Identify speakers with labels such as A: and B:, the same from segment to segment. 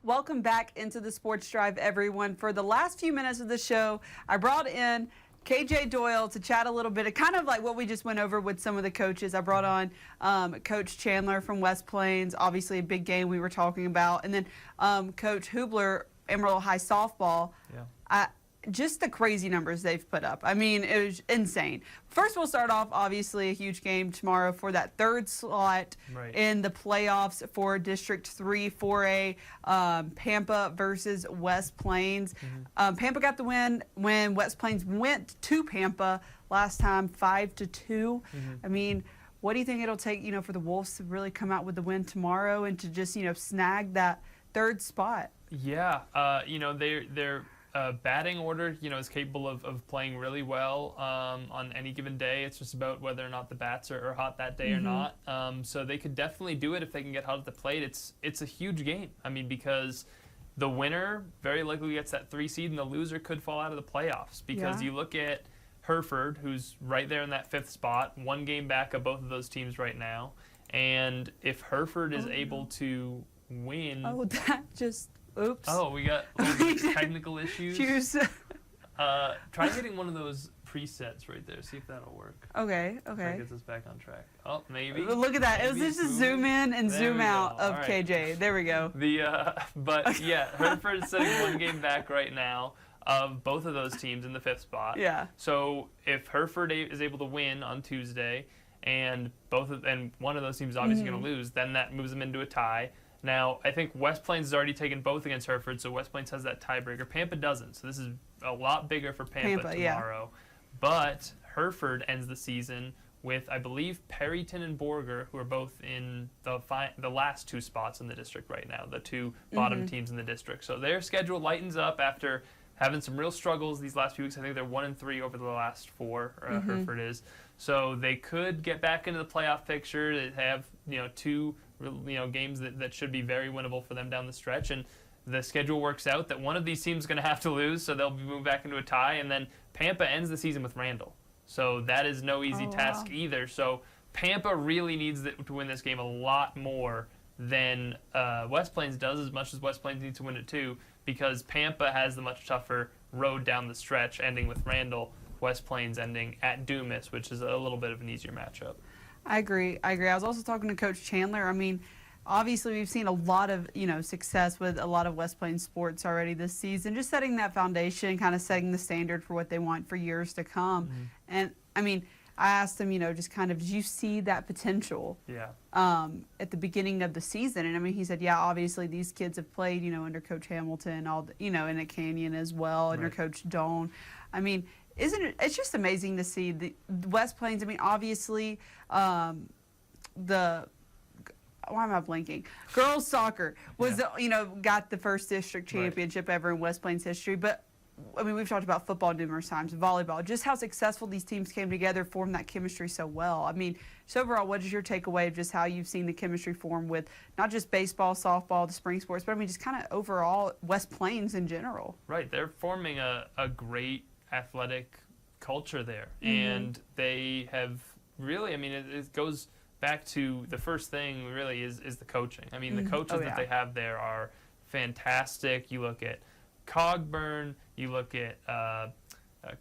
A: Welcome back into the Sports Drive, everyone. For the last few minutes of the show, I brought in KJ Doyle to chat a little bit, kind of like what we just went over with some of the coaches. I brought on Coach Chandler from West Plains, obviously a big game we were talking about, and then Coach Hubler, Emerald High softball.
B: Yeah.
A: Just the crazy numbers they've put up. I mean, it was insane. First, we'll start off, obviously, a huge game tomorrow for that third slot in the playoffs for District 3 4A, Pampa versus West Plains. Pampa got the win when West Plains went to Pampa last time, 5-2. I mean, what do you think it'll take, for the Wolves to really come out with the win tomorrow and to just, snag that third spot?
B: Yeah, their batting order, is capable of playing really well on any given day. It's just about whether or not the bats are hot that day or not. So they could definitely do it if they can get hot at the plate. It's a huge game. I mean, because the winner very likely gets that 3 seed, and the loser could fall out of the playoffs. Because you look at Hereford, who's right there in that 5th spot, 1 game back of both of those teams right now. And if Hereford is able to win...
A: Oh, that just... Oops.
B: Oh, we got technical issues. Try hitting one of those presets right there. See if that'll work.
A: Okay.
B: That gets us back on track. Oh, maybe.
A: Look at that. It was just a zoom in and zoom out of KJ. There we go.
B: But yeah, Hereford is sitting 1 game back right now of both of those teams in the 5th spot.
A: Yeah.
B: So if Hereford is able to win on Tuesday, and one of those teams is obviously going to lose, then that moves them into a tie. Now, I think West Plains has already taken both against Hereford, so West Plains has that tiebreaker. Pampa doesn't, so this is a lot bigger for Pampa tomorrow. But Hereford ends the season with, I believe, Perryton and Borger, who are both in the last 2 spots in the district right now, the 2 bottom teams in the district. So their schedule lightens up after having some real struggles these last few weeks. I think they're 1-3 over the last 4, Hereford is. So they could get back into the playoff picture. They have, 2 games that should be very winnable for them down the stretch, and the schedule works out that one of these teams is going to have to lose, so they'll be moved back into a tie, and then Pampa ends the season with Randall. So that is no easy task either. So Pampa really needs to win this game a lot more than West Plains does, as much as West Plains needs to win it too, because Pampa has the much tougher road down the stretch, ending with Randall. West Plains ending at Dumas, which is a little bit of an easier matchup.
A: I agree. I was also talking to Coach Chandler. I mean, obviously we've seen a lot of, success with a lot of West Plains sports already this season, just setting that foundation, kind of setting the standard for what they want for years to come. And, I mean, I asked him, just kind of, did you see that potential at the beginning of the season? And, I mean, he said, yeah, obviously these kids have played, under Coach Hamilton, and at Canyon as well, under Coach Doyle. I mean, it's just amazing to see the West Plains. I mean, obviously, why am I blanking? Girls soccer was, got the first district championship ever in West Plains history. But, I mean, we've talked about football numerous times, volleyball, just how successful these teams came together, formed that chemistry so well. I mean, so overall, what is your takeaway of just how you've seen the chemistry form with not just baseball, softball, the spring sports, but, I mean, just kind of overall West Plains in general?
B: Right. They're forming a great athletic culture there, and they have really, I mean, it goes back to the first thing really is the coaching. I mean, the coaches that they have there are fantastic. You look at Cogburn, you look at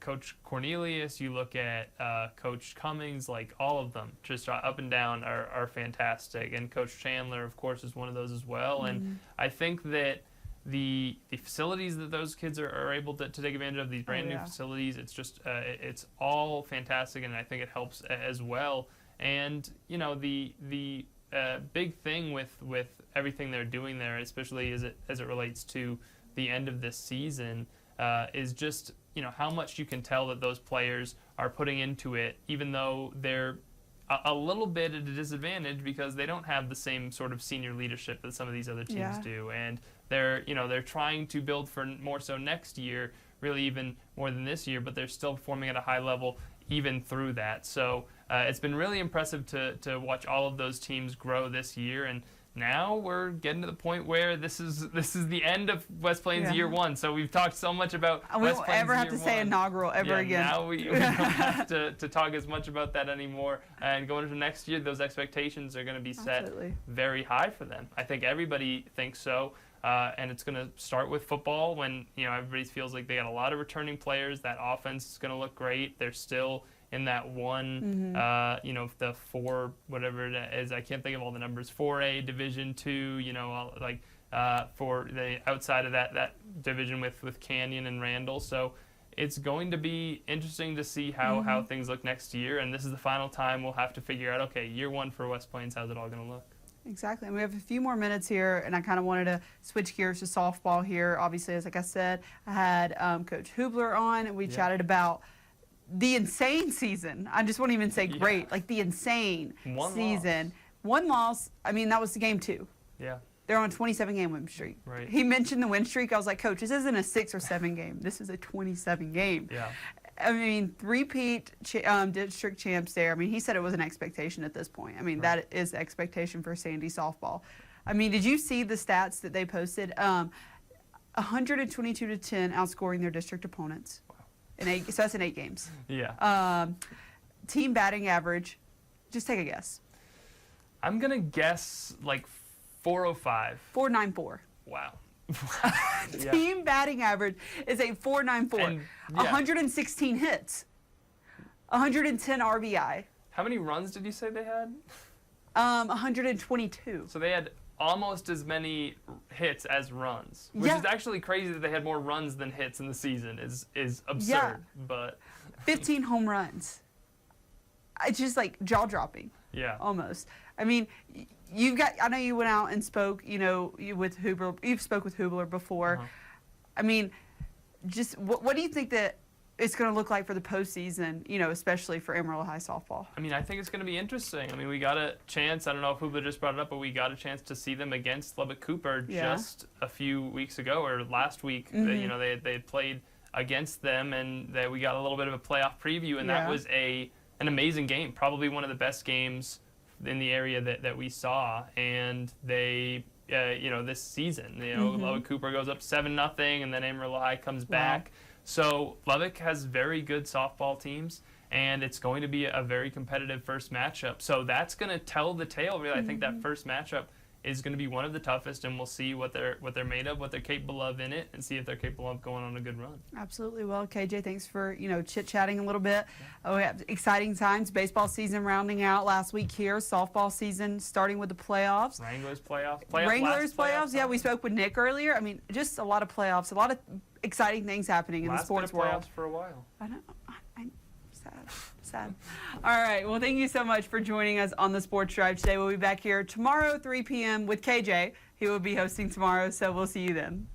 B: Coach Cornelius, you look at Coach Cummings, like all of them just up and down are fantastic, and Coach Chandler, of course, is one of those as well. And I think that the facilities that those kids are able to take advantage of, these brand new facilities, it's just it's all fantastic, and I think it helps as well. And the big thing with everything they're doing there, especially as it relates to the end of this season, is just how much you can tell that those players are putting into it, even though they're a little bit at a disadvantage because they don't have the same sort of senior leadership that some of these other teams do, and they're trying to build for more so next year, really even more than this year, but they're still performing at a high level even through that. So it's been really impressive to watch all of those teams grow this year, and now we're getting to the point where this is the end of West Plains year 1. So we've talked so much about
A: we
B: West
A: won't
B: Plains
A: ever have to say inaugural ever again.
B: Now we don't have to talk as much about that anymore. And going into next year, those expectations are going to be set very high for them. I think everybody thinks so. And it's going to start with football when, everybody feels like they got a lot of returning players. That offense is going to look great. They're still in that one, the 4, whatever it is. I can't think of all the numbers. 4A, Division 2, for the outside of that division with Canyon and Randall. So it's going to be interesting to see how things look next year. And this is the final time we'll have to figure out, okay, year 1 for West Plains, how's it all going to look?
A: Exactly. And we have a few more minutes here, and I kind of wanted to switch gears to softball here. Obviously, as like I said, I had Coach Hubler on, and we chatted about the insane season. I just won't even say great, like the insane season. One loss. I mean, that was the game 2.
B: Yeah.
A: They're on a 27-game win streak.
B: Right.
A: He mentioned the win streak. I was like, Coach, this isn't a 6 or 7 game. This is a 27 game.
B: Yeah.
A: I mean, three-peat district champs there. I mean, he said it was an expectation at this point. I mean, that is the expectation for Sandy softball. I mean, did you see the stats that they posted? 122-10 outscoring their district opponents. Wow. So that's in 8 games.
B: Yeah.
A: Team batting average, just take a guess.
B: I'm going to guess like 405.
A: 494.
B: Wow.
A: Team batting average is a 494.
B: And,
A: 116 hits. 110 RBI.
B: How many runs did you say they had?
A: 122.
B: So they had almost as many hits as runs, which is actually crazy that they had more runs than hits in the season. Is absurd.
A: Yeah.
B: But
A: 15 home runs. It's just like jaw-dropping.
B: Yeah.
A: Almost. I mean, I know you went out and spoke, with Hubler. You've spoke with Hubler before. I mean, just what do you think that it's going to look like for the postseason, especially for Amarillo High softball?
B: I mean, I think it's going to be interesting. I mean, we got a chance, I don't know if Hubler just brought it up, but we got a chance to see them against Lubbock Cooper just a few weeks ago, or last week. They had played against them, and we got a little bit of a playoff preview, and that was an amazing game, probably one of the best games in the area that we saw. And they, this season, Lubbock Cooper goes up 7-0, and then Amarillo High comes back. So Lubbock has very good softball teams, and it's going to be a very competitive first matchup. So that's going to tell the tale, really. I think that first matchup is going to be one of the toughest, and we'll see what they're made of, what they're capable of in it, and see if they're capable of going on a good run. Absolutely.
A: Well, KJ, thanks for chit-chatting a little bit. We have exciting times. Baseball season rounding out last week here. Softball season starting with the playoffs.
B: Wranglers playoffs.
A: Wranglers playoffs. Yeah, we spoke with Nick earlier. I mean, just a lot of playoffs, a lot of exciting things happening in the sports world.
B: Playoffs for a while.
A: I know. I'm sad. All right. Well, thank you so much for joining us on the Sports Drive today. We'll be back here tomorrow, 3 p.m. with KJ. He will be hosting tomorrow, so we'll see you then.